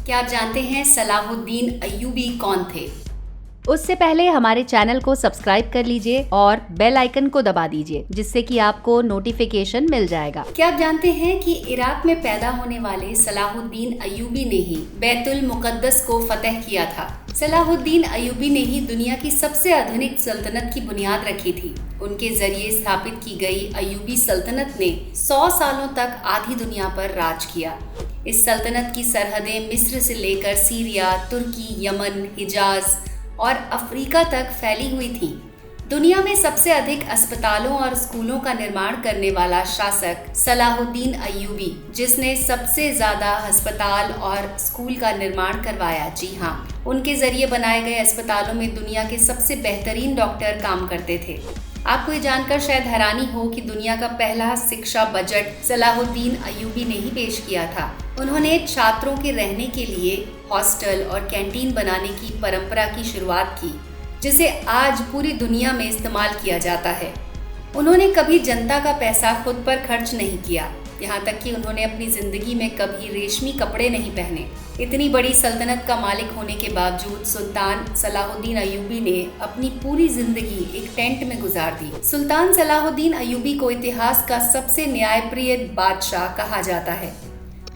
क्या आप जानते हैं सलाहुद्दीन अय्यूबी कौन थे? उससे पहले हमारे चैनल को सब्सक्राइब कर लीजिए और बेल आइकन को दबा दीजिए, जिससे कि आपको नोटिफिकेशन मिल जाएगा। क्या आप जानते हैं कि इराक में पैदा होने वाले सलाहुद्दीन अय्यूबी ने ही बैतुल मुकद्दस को फतह किया था। सलाहुद्दीन अय्यूबी ने ही दुनिया की सबसे आधुनिक सल्तनत की बुनियाद रखी थी। उनके जरिए स्थापित की गई अय्यूबी सल्तनत ने 100 सालों तक आधी दुनिया पर राज किया। इस सल्तनत की सरहदें मिस्र से लेकर सीरिया, तुर्की, यमन, हिजाज और अफ्रीका तक फैली हुई थी। दुनिया में सबसे अधिक अस्पतालों और स्कूलों का निर्माण करने वाला शासक सलाहुद्दीन अय्यूबी, जिसने सबसे ज्यादा अस्पताल और स्कूल का निर्माण करवाया। जी हाँ, उनके जरिए बनाए गए अस्पतालों में दुनिया के सबसे बेहतरीन डॉक्टर काम करते थे। आपको ये जानकर शायद हैरानी हो कि दुनिया का पहला शिक्षा बजट सलाहुद्दीन अय्यूबी ने ही पेश किया था। उन्होंने छात्रों के रहने के लिए हॉस्टल और कैंटीन बनाने की परंपरा की शुरुआत की, जिसे आज पूरी दुनिया में इस्तेमाल किया जाता है। उन्होंने कभी जनता का पैसा खुद पर खर्च नहीं किया, यहाँ तक कि उन्होंने अपनी जिंदगी में कभी रेशमी कपड़े नहीं पहने। इतनी बड़ी सल्तनत का मालिक होने के बावजूद सुल्तान सलाहुद्दीन अय्यूबी ने अपनी पूरी जिंदगी एक टेंट में गुजार दी। सुल्तान सलाहुद्दीन अय्यूबी को इतिहास का सबसे न्यायप्रिय बादशाह कहा जाता है।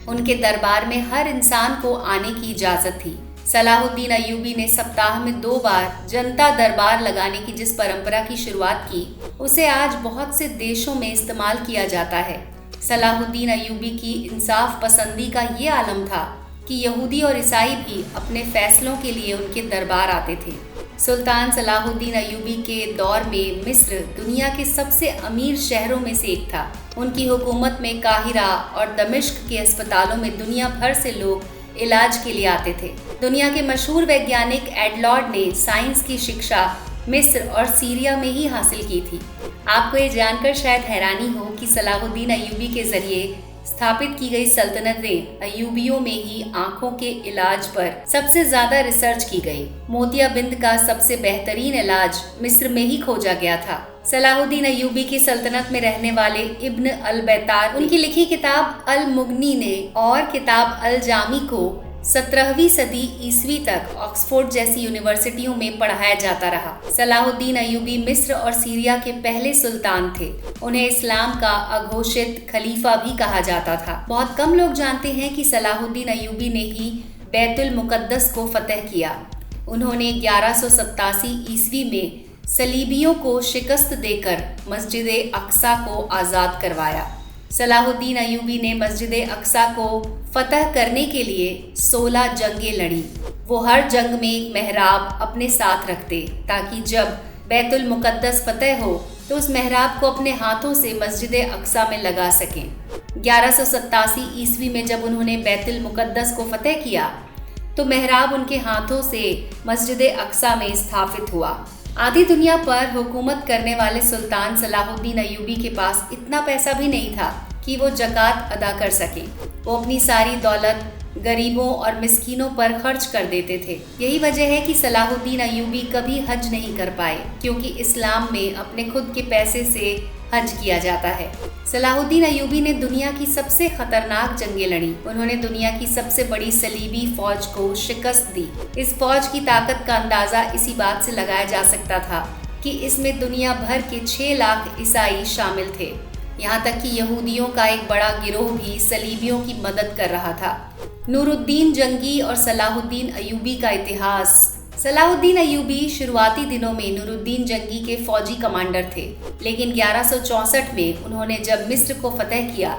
उनके दरबार में हर इंसान को आने की इजाजत थी। सलाहुद्दीन अय्यूबी ने सप्ताह में 2 बार जनता दरबार लगाने की जिस परंपरा की शुरुआत की, उसे आज बहुत से देशों में इस्तेमाल किया जाता है। सलाहुद्दीन अय्यूबी की इंसाफ पसंदी का ये आलम था कि यहूदी और ईसाई भी अपने फैसलों के लिए उनके दरबार आते थे। सुल्तान सलाहुद्दीन अय्यूबी के दौर में मिस्र दुनिया के सबसे अमीर शहरों में से एक था। उनकी हुकूमत में काहिरा और दमिश्क के अस्पतालों में दुनिया भर से लोग इलाज के लिए आते थे। दुनिया के मशहूर वैज्ञानिक एडलॉर्ड ने साइंस की शिक्षा मिस्र और सीरिया में ही हासिल की थी। आपको ये जानकर शायद हैरानी हो कि सलाहुद्दीन अय्यूबी के जरिए स्थापित की गई सल्तनतें अय्यूबियों में ही आंखों के इलाज पर सबसे ज्यादा रिसर्च की गई। मोतियाबिंद का सबसे बेहतरीन इलाज मिस्र में ही खोजा गया था। सलाहुद्दीन अय्यूबी की सल्तनत में रहने वाले इब्न अल बैतार उनकी लिखी किताब अल मुगनी ने और किताब अल जामी को 17वीं सदी ईस्वी तक ऑक्सफोर्ड जैसी यूनिवर्सिटियों में पढ़ाया जाता रहा। सलाहुद्दीन अय्यूबी मिस्र और सीरिया के पहले सुल्तान थे। उन्हें इस्लाम का अघोषित खलीफा भी कहा जाता था। बहुत कम लोग जानते हैं कि सलाहुद्दीन अय्यूबी ने ही बैतुल मुकद्दस को फतह किया। उन्होंने 1187 ईस्वी में सलीबियों को शिकस्त देकर मस्जिद अक्सा को आज़ाद करवाया। सलाहुद्दीन अय्यूबी ने मस्जिद अक्सा को फतह करने के लिए 16 जंगें लड़ी। वो हर जंग में एक मेहराब अपने साथ रखते, ताकि जब बैतुल मुकद्दस फतह हो तो उस मेहराब को अपने हाथों से मस्जिद अक्सा में लगा सकें। 1187 ईस्वी में जब उन्होंने बैतुल मुकद्दस को फतह किया तो मेहराब उनके हाथों से मस्जिद अक्सा में स्थापित हुआ। आधी दुनिया पर हुकूमत करने वाले सुल्तान सलाहुद्दीन अय्यूबी के पास इतना पैसा भी नहीं था कि वो ज़कात अदा कर सके। वो अपनी सारी दौलत गरीबों और मिस्कीनों पर खर्च कर देते थे। यही वजह है कि सलाहुद्दीन अय्यूबी कभी हज नहीं कर पाए, क्योंकि इस्लाम में अपने खुद के पैसे से हज किया जाता है। सलाहुद्दीन अय्यूबी ने दुनिया की सबसे खतरनाक जंगें लड़ी। उन्होंने दुनिया की सबसे बड़ी सलीबी फौज को शिकस्त दी। इस फौज की ताकत का अंदाजा इसी बात से लगाया जा सकता था कि इसमें दुनिया भर के 6 लाख ईसाई शामिल थे। यहाँ तक कि यहूदियों का एक बड़ा गिरोह भी सलीबियों की मदद कर रहा था। नूरुद्दीन जंगी और सलाहुद्दीन अय्यूबी का इतिहास। सलाहुद्दीन अय्यूबी शुरुआती दिनों में नूरुद्दीन जंगी के फौजी कमांडर थे, लेकिन 1164 में उन्होंने जब मिस्र को फतह किया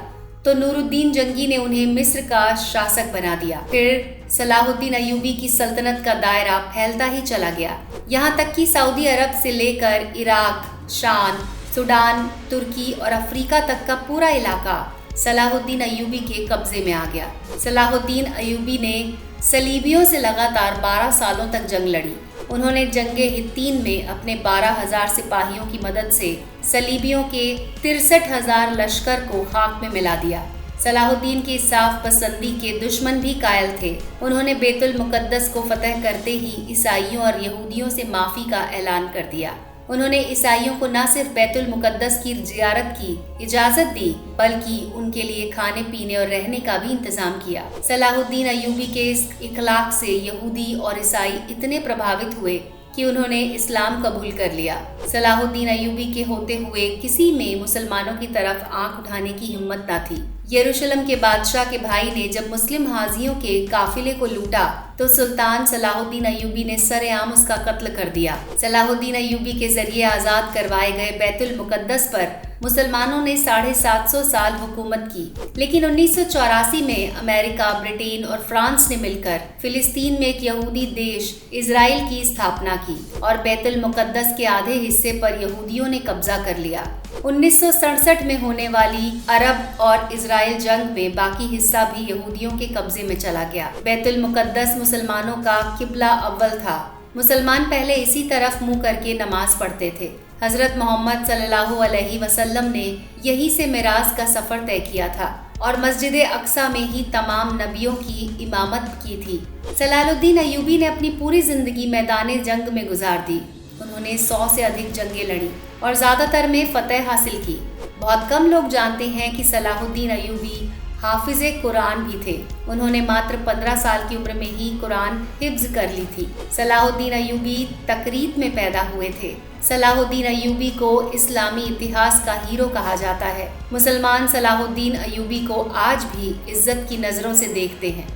तो नूरुद्दीन जंगी ने उन्हें मिस्र का शासक बना दिया। फिर सलाहुद्दीन अय्यूबी की सल्तनत का दायरा फैलता ही चला गया, यहाँ तक कि सऊदी अरब से लेकर इराक, शाम, सूडान, तुर्की और अफ्रीका तक का पूरा इलाका सलाहुद्दीन अय्यूबी के कब्जे में आ गया। सलाहुद्दीन अय्यूबी ने सलीबियों से लगातार 12 सालों तक जंग लड़ी। उन्होंने जंगे हित्तीन में अपने 12,000 सिपाहियों की मदद से सलीबियों के 63,000 लश्कर को खाक में मिला दिया। सलाहुद्दीन की इंसाफ पसंदी के दुश्मन भी कायल थे। उन्होंने बैतुल मुकद्दस को फतह करते ही ईसाइयों और यहूदियों से माफ़ी का ऐलान कर दिया। उन्होंने ईसाइयों को न सिर्फ बैतुल मुकद्दस की जियारत की इजाजत दी, बल्कि उनके लिए खाने पीने और रहने का भी इंतजाम किया। सलाहुद्दीन अय्यूबी के इस इखलाक से यहूदी और ईसाई इतने प्रभावित हुए कि उन्होंने इस्लाम कबूल कर लिया। सलाहुद्दीन अय्यूबी के होते हुए किसी में मुसलमानों की तरफ आंख उठाने की हिम्मत न थी। यरूशलेम के बादशाह के भाई ने जब मुस्लिम हाजियों के काफिले को लूटा तो सुल्तान सलाहुद्दीन अय्यूबी ने सरेआम उसका कत्ल कर दिया। सलाहुद्दीन अय्यूबी के जरिए आजाद करवाए गए बैतुल मुकद्दस पर मुसलमानों ने 750 साल हुकूमत की, लेकिन 1984 में अमेरिका, ब्रिटेन और फ्रांस ने मिलकर फिलिस्तीन में एक यहूदी देश इजराइल की स्थापना की और बैतुल मुकद्दस के आधे हिस्से पर यहूदियों ने कब्जा कर लिया। 1967 में होने वाली अरब और इजराइल जंग में बाकी हिस्सा भी यहूदियों के कब्जे में चला गया। बैतुल मुकद्दस मुसलमानों का किबला अव्वल था। मुसलमान पहले इसी तरफ मुंह करके नमाज पढ़ते थे। हजरत मोहम्मद सल्लल्लाहु अलैहि वसल्लम ने यहीं से मिराज का सफर तय किया था और मस्जिद अक्सा में ही तमाम नबियों की इमामत की थी। सलाहुद्दीन अय्यूबी ने अपनी पूरी जिंदगी मैदान जंग में गुजार दी। उन्होंने 100 से अधिक जंगें लड़ी और ज्यादातर में फतह हासिल की। बहुत कम लोग जानते हैं कि सलाहुद्दीन अय्यूबी हाफिज़े कुरान भी थे। उन्होंने मात्र 15 साल की उम्र में ही कुरान हिफ्ज कर ली थी। सलाहुद्दीन अय्यूबी तकरीत में पैदा हुए थे। सलाहुद्दीन अय्यूबी को इस्लामी इतिहास का हीरो कहा जाता है। मुसलमान सलाहुद्दीन अय्यूबी को आज भी इज्जत की नज़रों से देखते हैं।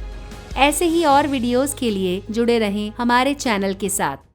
ऐसे ही और वीडियोस के लिए जुड़े रहें हमारे चैनल के साथ।